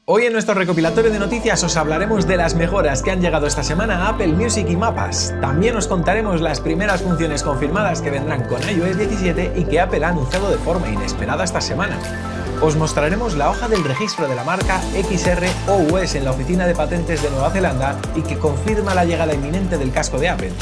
Hoy en nuestro recopilatorio de noticias os hablaremos de las mejoras que han llegado esta semana a Apple Music y Mapas. También os contaremos las primeras funciones confirmadas que vendrán con iOS 17 y que Apple ha anunciado de forma inesperada esta semana. Os mostraremos la hoja del registro de la marca XR-OUS en la Oficina de Patentes de Nueva Zelanda y que confirma la llegada inminente del casco de Apple.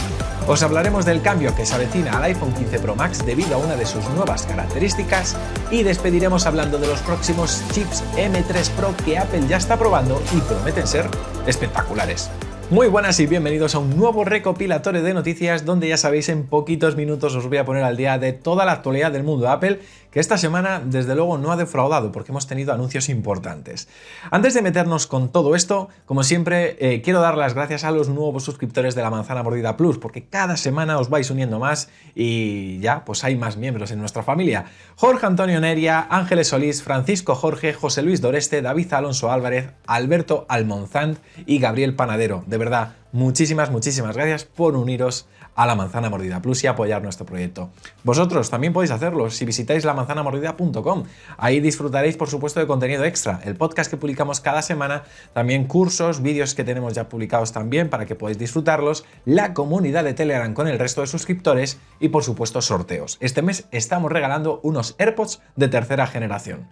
Os hablaremos del cambio que se avecina al iPhone 15 Pro Max debido a una de sus nuevas características y despediremos hablando de los próximos chips M3 Pro que Apple ya está probando y prometen ser espectaculares. Muy buenas y bienvenidos a un nuevo recopilatorio de noticias donde ya sabéis en poquitos minutos os voy a poner al día de toda la actualidad del mundo de Apple, que esta semana desde luego no ha defraudado porque hemos tenido anuncios importantes. Antes de meternos con todo esto, como siempre quiero dar las gracias a los nuevos suscriptores de la Manzana Mordida Plus porque cada semana os vais uniendo más y ya pues hay más miembros en nuestra familia. Jorge Antonio Neria, Ángeles Solís, Francisco Jorge, José Luis Doreste, David Alonso Álvarez, Alberto Almonzant y Gabriel Panadero. De verdad, muchísimas gracias por uniros a la Manzana Mordida Plus y apoyar nuestro proyecto. Vosotros también podéis hacerlo si visitáis lamanzanamordida.com. Ahí disfrutaréis, por supuesto, de contenido extra, el podcast que publicamos cada semana, también cursos, vídeos que tenemos ya publicados también para que podáis disfrutarlos, la comunidad de Telegram con el resto de suscriptores y, por supuesto, sorteos. Este mes estamos regalando unos AirPods de tercera generación.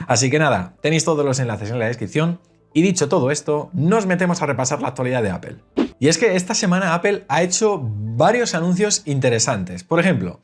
Así que nada, tenéis todos los enlaces en la descripción. Y dicho todo esto, nos metemos a repasar la actualidad de Apple. Y es que esta semana Apple ha hecho varios anuncios interesantes. Por ejemplo,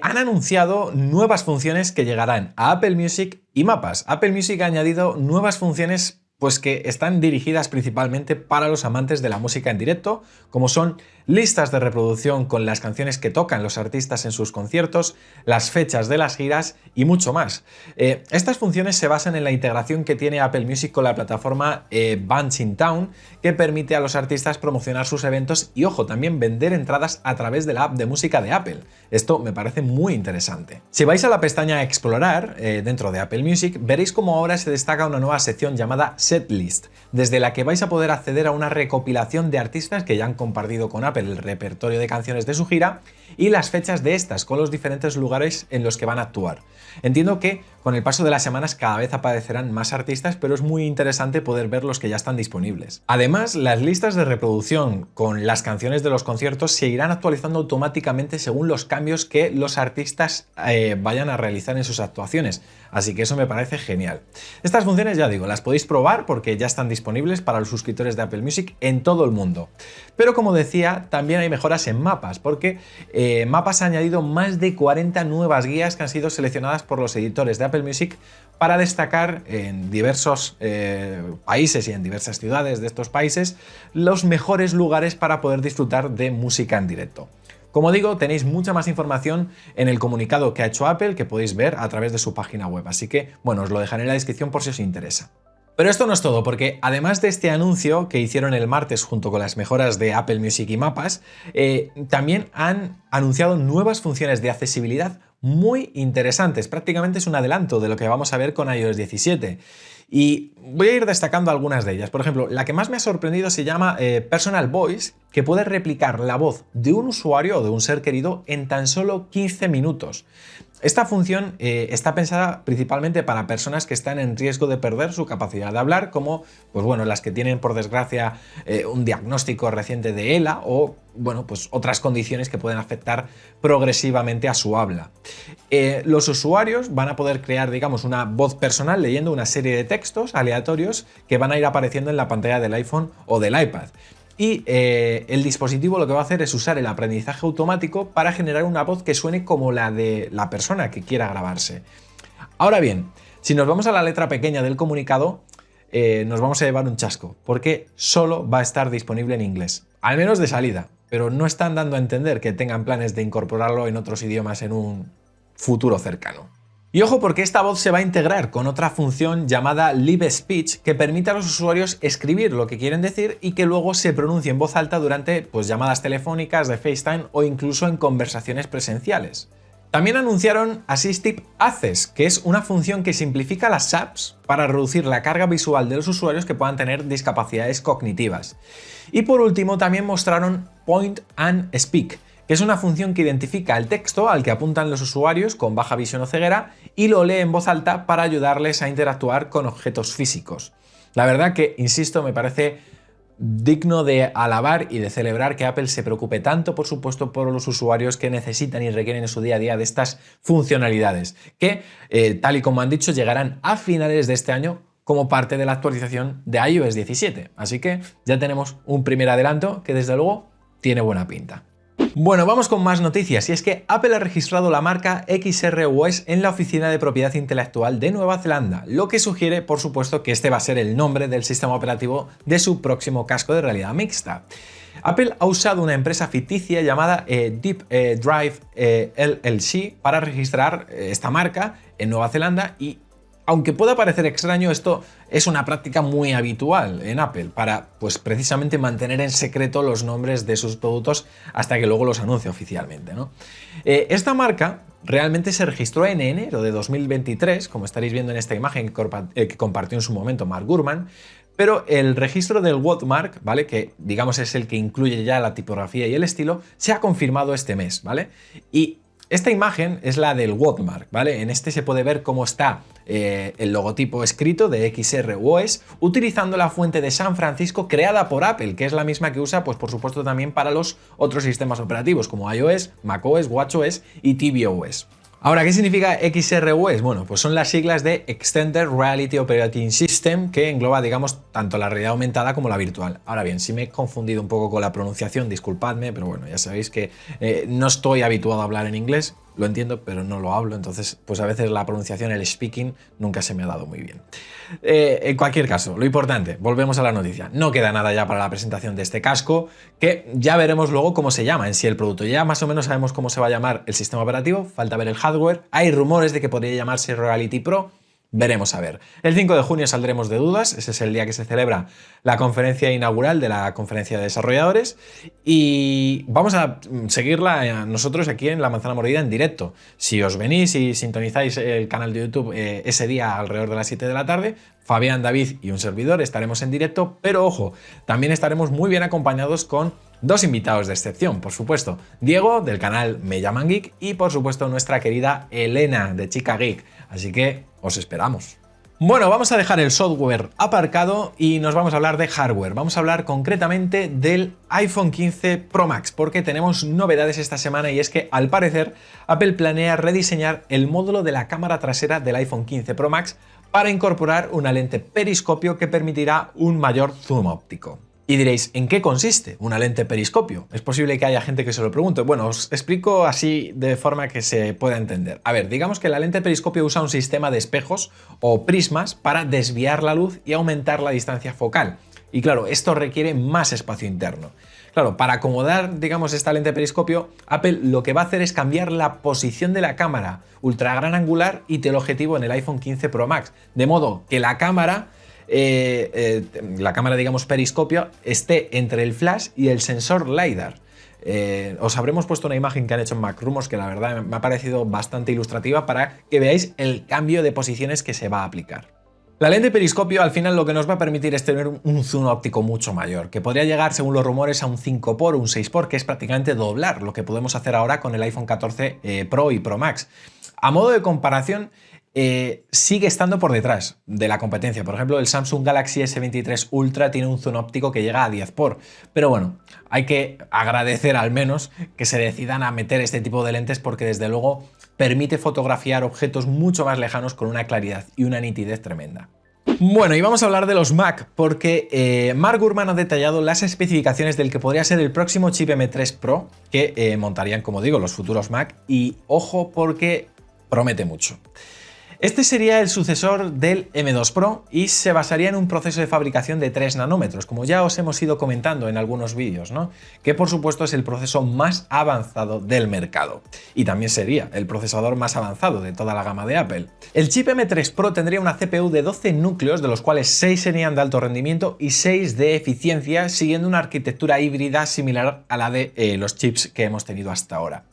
han anunciado nuevas funciones que llegarán a Apple Music y Mapas. Apple Music ha añadido nuevas funciones pues que están dirigidas principalmente para los amantes de la música en directo, como son listas de reproducción con las canciones que tocan los artistas en sus conciertos, las fechas de las giras y mucho más. Estas funciones se basan en la integración que tiene Apple Music con la plataforma Bands in Town, que permite a los artistas promocionar sus eventos y, ojo, también vender entradas a través de la app de música de Apple. Esto me parece muy interesante. Si vais a la pestaña Explorar dentro de Apple Music, veréis cómo ahora se destaca una nueva sección llamada Setlist, desde la que vais a poder acceder a una recopilación de artistas que ya han compartido con Apple el repertorio de canciones de su gira y las fechas de estas con los diferentes lugares en los que van a actuar. Entiendo que con el paso de las semanas cada vez aparecerán más artistas, pero es muy interesante poder ver los que ya están disponibles. Además, las listas de reproducción con las canciones de los conciertos se irán actualizando automáticamente según los cambios que los artistas vayan a realizar en sus actuaciones, así que eso me parece genial. Estas funciones, ya digo, las podéis probar porque ya están disponibles para los suscriptores de Apple Music en todo el mundo. Pero como decía, también hay mejoras en Mapas, porque Mapas ha añadido más de 40 nuevas guías que han sido seleccionadas por los editores de Apple Music para destacar en diversos países y en diversas ciudades de estos países los mejores lugares para poder disfrutar de música en directo. Como digo, tenéis mucha más información en el comunicado que ha hecho Apple que podéis ver a través de su página web, así que bueno, os lo dejaré en la descripción por si os interesa. Pero esto no es todo, porque además de este anuncio que hicieron el martes junto con las mejoras de Apple Music y Mapas, también han anunciado nuevas funciones de accesibilidad muy interesantes. Prácticamente es un adelanto de lo que vamos a ver con iOS 17. Y voy a ir destacando algunas de ellas. Por ejemplo, la que más me ha sorprendido se llama Personal Voice, que puede replicar la voz de un usuario o de un ser querido en tan solo 15 minutos. Esta función está pensada principalmente para personas que están en riesgo de perder su capacidad de hablar, como pues bueno, las que tienen por desgracia un diagnóstico reciente de ELA o bueno, pues otras condiciones que pueden afectar progresivamente a su habla. Los usuarios van a poder crear, digamos, una voz personal leyendo una serie de textos aleatorios que van a ir apareciendo en la pantalla del iPhone o del iPad. Y el dispositivo lo que va a hacer es usar el aprendizaje automático para generar una voz que suene como la de la persona que quiera grabarse. Ahora bien, si nos vamos a la letra pequeña del comunicado, nos vamos a llevar un chasco, porque solo va a estar disponible en inglés, al menos de salida, pero no están dando a entender que tengan planes de incorporarlo en otros idiomas en un futuro cercano. Y ojo, porque esta voz se va a integrar con otra función llamada Live Speech que permite a los usuarios escribir lo que quieren decir y que luego se pronuncie en voz alta durante pues, llamadas telefónicas de FaceTime o incluso en conversaciones presenciales. También anunciaron Assistive Access, que es una función que simplifica las apps para reducir la carga visual de los usuarios que puedan tener discapacidades cognitivas. Y por último también mostraron Point and Speak, que es una función que identifica el texto al que apuntan los usuarios con baja visión o ceguera y lo lee en voz alta para ayudarles a interactuar con objetos físicos. La verdad que, insisto, me parece digno de alabar y de celebrar que Apple se preocupe tanto, por supuesto, por los usuarios que necesitan y requieren en su día a día de estas funcionalidades, que, tal y como han dicho, llegarán a finales de este año como parte de la actualización de iOS 17. Así que ya tenemos un primer adelanto que, desde luego, tiene buena pinta. Bueno, vamos con más noticias, y es que Apple ha registrado la marca XROS en la Oficina de Propiedad Intelectual de Nueva Zelanda, lo que sugiere, por supuesto, que este va a ser el nombre del sistema operativo de su próximo casco de realidad mixta. Apple ha usado una empresa ficticia llamada Deep Drive LLC para registrar esta marca en Nueva Zelanda, y aunque pueda parecer extraño, esto es una práctica muy habitual en Apple para, pues, precisamente mantener en secreto los nombres de sus productos hasta que luego los anuncie oficialmente, ¿no? Esta marca realmente se registró en enero de 2023, como estaréis viendo en esta imagen que compartió en su momento Mark Gurman, pero el registro del watermark, ¿vale?, que digamos es el que incluye ya la tipografía y el estilo, se ha confirmado este mes, ¿vale? Y esta imagen es la del watermark, ¿vale? En este se puede ver cómo está el logotipo escrito de XROS utilizando la fuente de San Francisco creada por Apple, que es la misma que usa, pues, por supuesto, también para los otros sistemas operativos como iOS, macOS, watchOS y tvOS. Ahora, ¿qué significa XROS? Bueno, pues son las siglas de Extended Reality Operating System, que engloba, digamos, tanto la realidad aumentada como la virtual. Ahora bien, si me he confundido un poco con la pronunciación, disculpadme, pero bueno, ya sabéis que no estoy habituado a hablar en inglés, lo entiendo, pero no lo hablo, entonces pues a veces la pronunciación, el speaking, nunca se me ha dado muy bien. En cualquier caso, lo importante, volvemos a la noticia, no queda nada ya para la presentación de este casco, que ya veremos luego cómo se llama en sí el producto. Ya más o menos sabemos cómo se va a llamar el sistema operativo, falta ver el hardware, hay rumores de que podría llamarse Reality Pro. Veremos a ver. El 5 de junio saldremos de dudas, ese es el día que se celebra la conferencia inaugural de la conferencia de desarrolladores, y vamos a seguirla nosotros aquí en La Manzana Mordida en directo. Si os venís y sintonizáis el canal de YouTube ese día alrededor de las 7 de la tarde, Fabián, David y un servidor estaremos en directo, pero ojo, también estaremos muy bien acompañados con dos invitados de excepción, por supuesto. Diego, del canal Me Llaman Geek, y por supuesto nuestra querida Elena, de Chica Geek. Así que os esperamos. Bueno, vamos a dejar el software aparcado y nos vamos a hablar de hardware. Vamos a hablar concretamente del iPhone 15 Pro Max, porque tenemos novedades esta semana, y es que, al parecer, Apple planea rediseñar el módulo de la cámara trasera del iPhone 15 Pro Max para incorporar una lente periscopio que permitirá un mayor zoom óptico. Y diréis, ¿en qué consiste una lente periscopio? Es posible que haya gente que se lo pregunte. Bueno, os explico así de forma que se pueda entender. A ver, digamos que la lente periscopio usa un sistema de espejos o prismas para desviar la luz y aumentar la distancia focal. Y claro, esto requiere más espacio interno. Claro, para acomodar, digamos, esta lente periscopio, Apple lo que va a hacer es cambiar la posición de la cámara ultra gran angular y teleobjetivo en el iPhone 15 Pro Max, de modo que la cámara, digamos, periscopio, esté entre el flash y el sensor LiDAR. Os habremos puesto una imagen que han hecho en MacRumors que la verdad me ha parecido bastante ilustrativa para que veáis el cambio de posiciones que se va a aplicar. La lente periscopio al final lo que nos va a permitir es tener un zoom óptico mucho mayor, que podría llegar, según los rumores, a un 5x o un 6x, que es prácticamente doblar lo que podemos hacer ahora con el iPhone 14 Pro y Pro Max. A modo de comparación, sigue estando por detrás de la competencia. Por ejemplo, el Samsung Galaxy S23 Ultra tiene un zoom óptico que llega a 10x. Pero bueno, hay que agradecer al menos que se decidan a meter este tipo de lentes, porque desde luego permite fotografiar objetos mucho más lejanos con una claridad y una nitidez tremenda. Bueno, y vamos a hablar de los Mac, porque Mark Gurman ha detallado las especificaciones del que podría ser el próximo chip M3 Pro que montarían, como digo, los futuros Mac, y ojo porque promete mucho. Este sería el sucesor del M2 Pro y se basaría en un proceso de fabricación de 3 nanómetros, como ya os hemos ido comentando en algunos vídeos, ¿no? Que por supuesto es el proceso más avanzado del mercado, y también sería el procesador más avanzado de toda la gama de Apple. El chip M3 Pro tendría una CPU de 12 núcleos, de los cuales 6 serían de alto rendimiento y 6 de eficiencia, siguiendo una arquitectura híbrida similar a la de los chips que hemos tenido hasta ahora.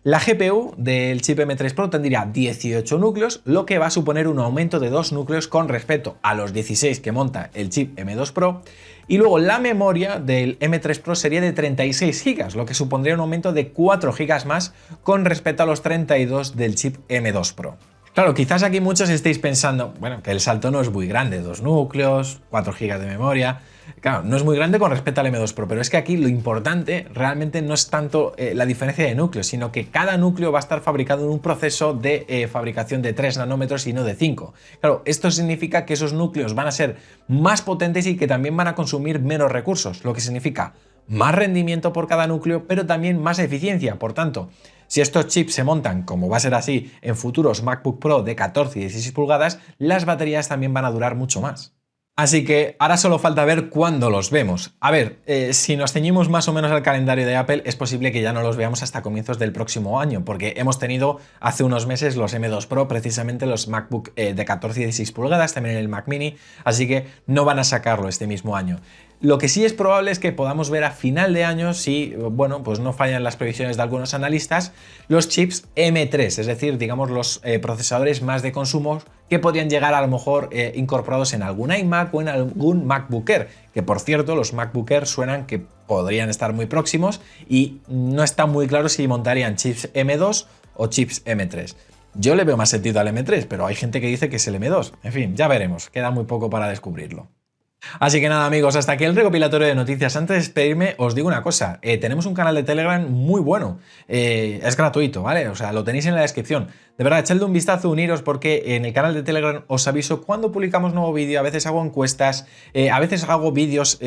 La GPU del chip M3 Pro tendría 18 núcleos, lo que va a suponer un aumento de 2 núcleos con respecto a los 16 que monta el chip M2 Pro, y luego la memoria del M3 Pro sería de 36 GB, lo que supondría un aumento de 4 GB más con respecto a los 32 del chip M2 Pro. Claro, quizás aquí muchos estéis pensando, bueno, que el salto no es muy grande, 2 núcleos, 4 GB de memoria. Claro, no es muy grande con respecto al M2 Pro, pero es que aquí lo importante realmente no es tanto la diferencia de núcleos, sino que cada núcleo va a estar fabricado en un proceso de fabricación de 3 nanómetros y no de 5. Claro, esto significa que esos núcleos van a ser más potentes y que también van a consumir menos recursos, lo que significa más rendimiento por cada núcleo, pero también más eficiencia. Por tanto, si estos chips se montan, como va a ser así en futuros MacBook Pro de 14 y 16 pulgadas, las baterías también van a durar mucho más. Así que ahora solo falta ver cuándo los vemos. A ver, si nos ceñimos más o menos al calendario de Apple, es posible que ya no los veamos hasta comienzos del próximo año, porque hemos tenido hace unos meses los M2 Pro, precisamente los MacBook de 14 y 16 pulgadas, también el Mac Mini, así que no van a sacarlo este mismo año. Lo que sí es probable es que podamos ver a final de año, si bueno, pues no fallan las previsiones de algunos analistas, los chips M3, es decir, digamos los procesadores más de consumo que podrían llegar a lo mejor incorporados en algún iMac o en algún MacBook Air, que por cierto los MacBook Air suenan que podrían estar muy próximos y no está muy claro si montarían chips M2 o chips M3. Yo le veo más sentido al M3, pero hay gente que dice que es el M2. En fin, ya veremos, queda muy poco para descubrirlo. Así que nada amigos, hasta aquí el recopilatorio de noticias. Antes de despedirme os digo una cosa, tenemos un canal de Telegram muy bueno, es gratuito, ¿vale? O sea, lo tenéis en la descripción. De verdad, echadle un vistazo, uniros, porque en el canal de Telegram os aviso cuando publicamos nuevo vídeo, a veces hago encuestas, a veces hago vídeos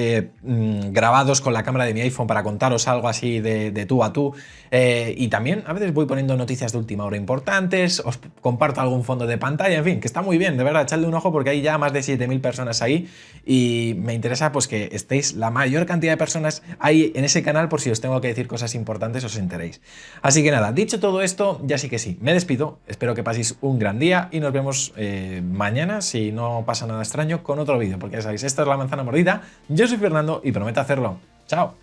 grabados con la cámara de mi iPhone para contaros algo así de tú a tú, y también a veces voy poniendo noticias de última hora importantes, os comparto algún fondo de pantalla, en fin, que está muy bien, de verdad, echadle un ojo porque hay ya más de 7000 personas ahí y me interesa pues que estéis la mayor cantidad de personas ahí en ese canal por si os tengo que decir cosas importantes os enteréis. Así que nada, dicho todo esto, ya sí que sí, me despido, espero que paséis un gran día y nos vemos mañana, si no pasa nada extraño, con otro vídeo, porque ya sabéis, esta es La Manzana Mordida, yo soy Fernando y prometo hacerlo. ¡Chao!